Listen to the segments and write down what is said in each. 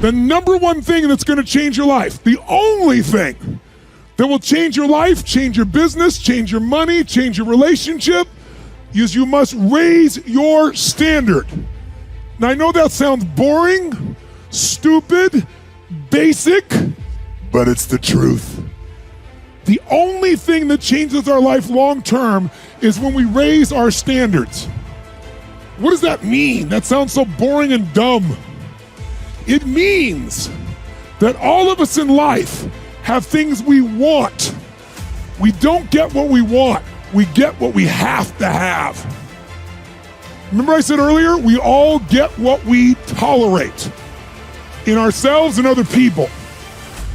The number one thing that's going to change your life, the only thing that will change your life, change your business, change your money, change your relationship, is you must raise your standard. Now, I know that sounds boring, stupid, basic, but it's the truth. The only thing that changes our life long term is when we raise our standards. What does that mean? That sounds so boring and dumb. It means that all of us in life have things we want. We don't get what we want. We get what we have to have. Remember I said earlier, we all get what we tolerate in ourselves and other people.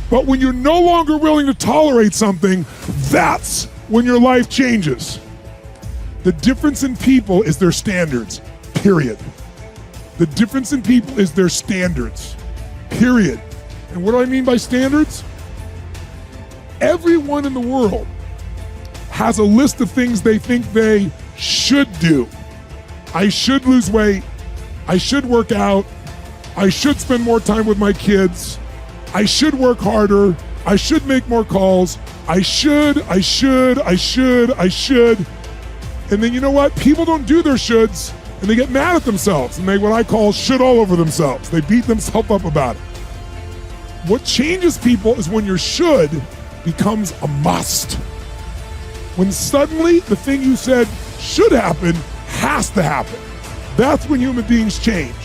But when you're no longer willing to tolerate something, that's when your life changes. The difference in people is their standards, period. The difference in people is their standards, period. And what do I mean by standards? Everyone in the world has a list of things they think they should do. I should lose weight. I should work out. I should spend more time with my kids. I should work harder. I should make more calls. I should. And then you know what? People don't do their shoulds and they get mad at themselves and they what I call should all over themselves. They beat themselves up about it. What changes people is when your should becomes a must. When suddenly the thing you said should happen has to happen. That's when human beings change.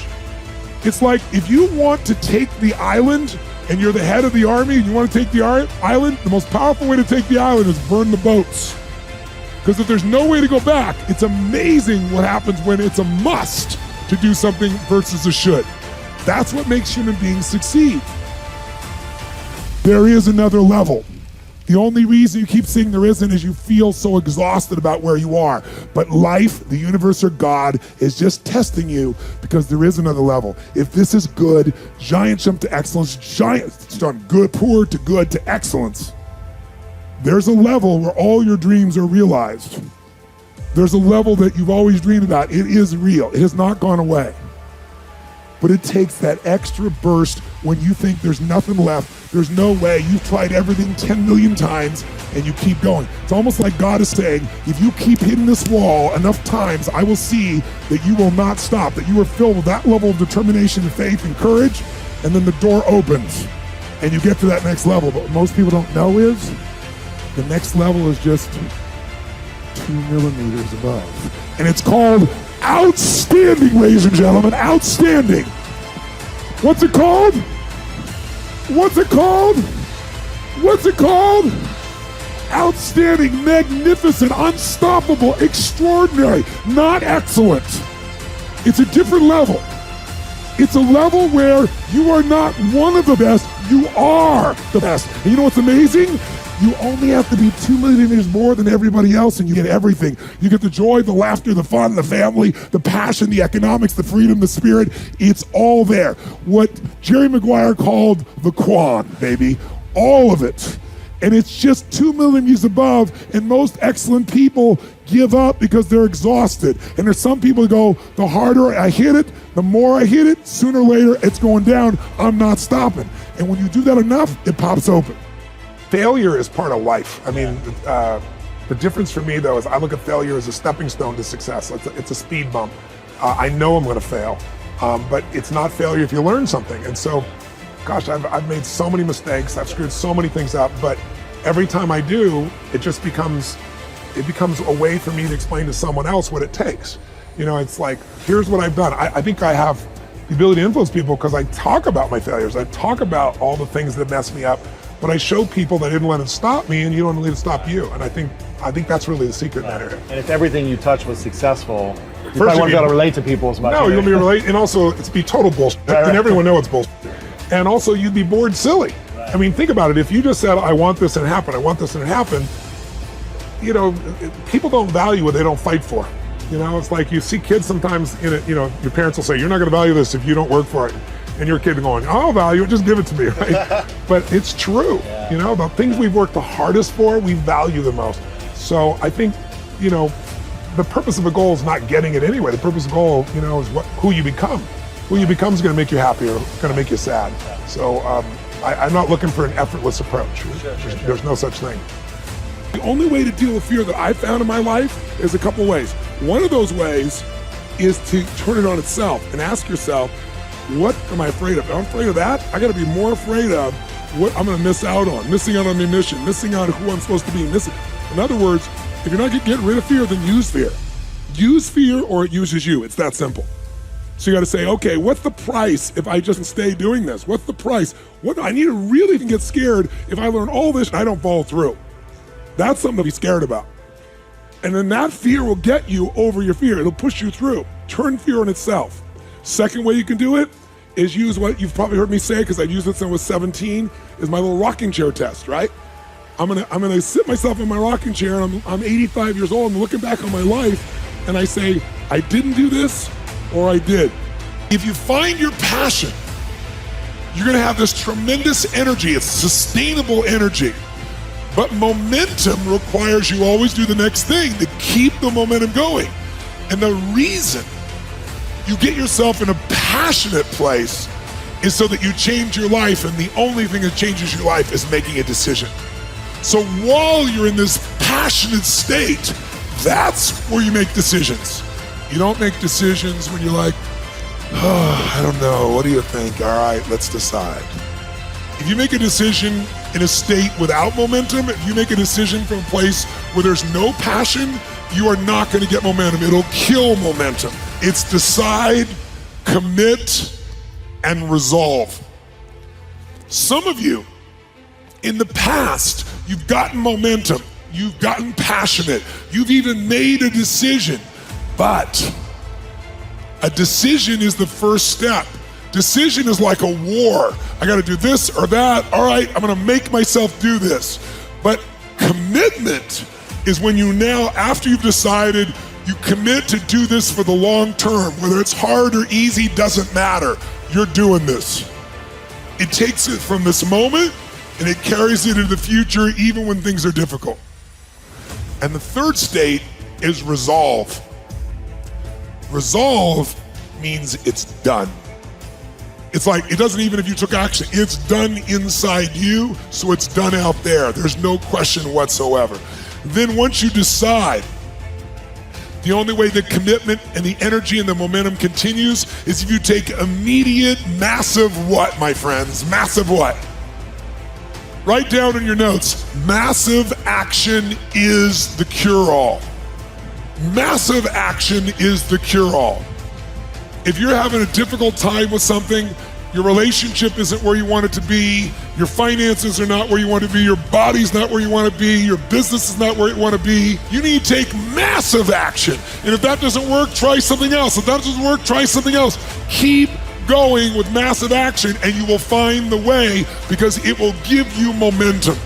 It's like if you want to take the island and you're the head of the army and you want to take the island, the most powerful way to take the island is burn the boats. Because if there's no way to go back, it's amazing what happens when it's a must to do something versus a should. That's what makes human beings succeed. There is another level. The only reason you keep saying there isn't is you feel so exhausted about where you are. But life, the universe, or God is just testing you because there is another level. If this is good, giant jump to excellence, giant from good, poor to good to excellence. There's a level where all your dreams are realized. There's a level that you've always dreamed about. It is real. It has not gone away. But it takes that extra burst when you think there's nothing left. There's no way. You've tried everything 10 million times and you keep going. It's almost like God is saying, if you keep hitting this wall enough times, I will see that you will not stop, that you are filled with that level of determination and faith and courage, and then the door opens and you get to that next level. But what most people don't know is the next level is just 2 millimeters above. And it's called outstanding, ladies and gentlemen, outstanding. What's it called? What's it called? What's it called? Outstanding, magnificent, unstoppable, extraordinary, not excellent. It's a different level. It's a level where you are not one of the best, you are the best. And you know what's amazing? You only have to be 2 millimeters more than everybody else and you get everything. You get the joy, the laughter, the fun, the family, the passion, the economics, the freedom, the spirit. It's all there. What Jerry Maguire called the Quan, baby. All of it. And it's just 2 millimeters above, and most excellent people give up because they're exhausted. And there's some people who go, the harder I hit it, the more I hit it, sooner or later it's going down, I'm not stopping. And when you do that enough, it pops open. Failure is part of life. I mean, the difference for me though is I look at failure as a stepping stone to success. It's a speed bump. I know I'm gonna fail, but it's not failure if you learn something. And so, gosh, I've made so many mistakes, I've screwed so many things up, but every time I do, it just becomes a way for me to explain to someone else what it takes. You know, it's like, here's what I've done. I think I have the ability to influence people because I talk about my failures. I talk about all the things that mess me up, but I show people that I didn't let it stop me and you don't let it stop you. And I think that's really the secret in that area. And if everything you touch was successful, you probably won't be able to relate to people as much. No, you'll be relate, and also it's be total bullshit. Right. And everyone knows it's bullshit. And also you'd be bored silly. Right. I mean, think about it. If you just said, I want this and happen, I want this and happen, you know, people don't value what they don't fight for. You know, it's like you see kids sometimes in it, you know, your parents will say, you're not gonna value this if you don't work for it. And your kid going, I'll value it, just give it to me, right? But it's true, you know, the things we've worked the hardest for, we value the most. So I think, you know, the purpose of a goal is not getting it anyway. The purpose of a goal, you know, is who you become. who you become is going to make you happy or going to make you sad. So I'm not looking for an effortless approach. There's no such thing. The only way to deal with fear that I've found in my life is a couple ways. One of those ways is to turn it on itself and ask yourself, what am I afraid of? If I'm afraid of that, I got to be more afraid of what I'm going to miss out on, missing out on my mission, missing out on who I'm supposed to be, missing. In other words, if you're not going to get rid of fear, then use fear. Use fear or it uses you. It's that simple. So you got to say, okay, what's the price if I just stay doing this? What's the price? What I need to really even get scared if I learn all this and I don't follow through. That's something to be scared about. And then that fear will get you over your fear. It'll push you through. Turn fear on itself. Second way you can do it is use what you've probably heard me say, because I've used it since I was 17, is my little rocking chair test, right? I'm gonna sit myself in my rocking chair, and I'm 85 years old, I'm looking back on my life, and I say, I didn't do this, or I did. If you find your passion, you're gonna have this tremendous energy. It's sustainable energy. But momentum requires you always do the next thing to keep the momentum going. And the reason you get yourself in a passionate place is so that you change your life, and the only thing that changes your life is making a decision. So while you're in this passionate state, that's where you make decisions. You don't make decisions when you're like, oh, I don't know, what do you think? All right, let's decide. If you make a decision in a state without momentum, if you make a decision from a place where there's no passion, you are not going to get momentum. It'll kill momentum. It's decide, commit, and resolve. Some of you, in the past, you've gotten momentum, you've gotten passionate, you've even made a decision, but a decision is the first step. Decision is like a war. I got to do this or that. All right, I'm going to make myself do this. But commitment is when you now, after you've decided, you commit to do this for the long term. Whether it's hard or easy, doesn't matter. You're doing this. It takes it from this moment and it carries it into the future even when things are difficult. And the third state is resolve. Resolve means it's done. It's like, it doesn't even if you took action, it's done inside you, so it's done out there. There's no question whatsoever. Then once you decide, the only way the commitment and the energy and the momentum continues is if you take immediate, massive what, my friends? Massive what? Write down in your notes, massive action is the cure-all. Massive action is the cure-all. If you're having a difficult time with something, your relationship isn't where you want it to be, your finances are not where you want to be, your body's not where you want to be, your business is not where you want to be, you need to take massive action. And if that doesn't work, try something else. If that doesn't work, try something else. Keep going with massive action and you will find the way, because it will give you momentum.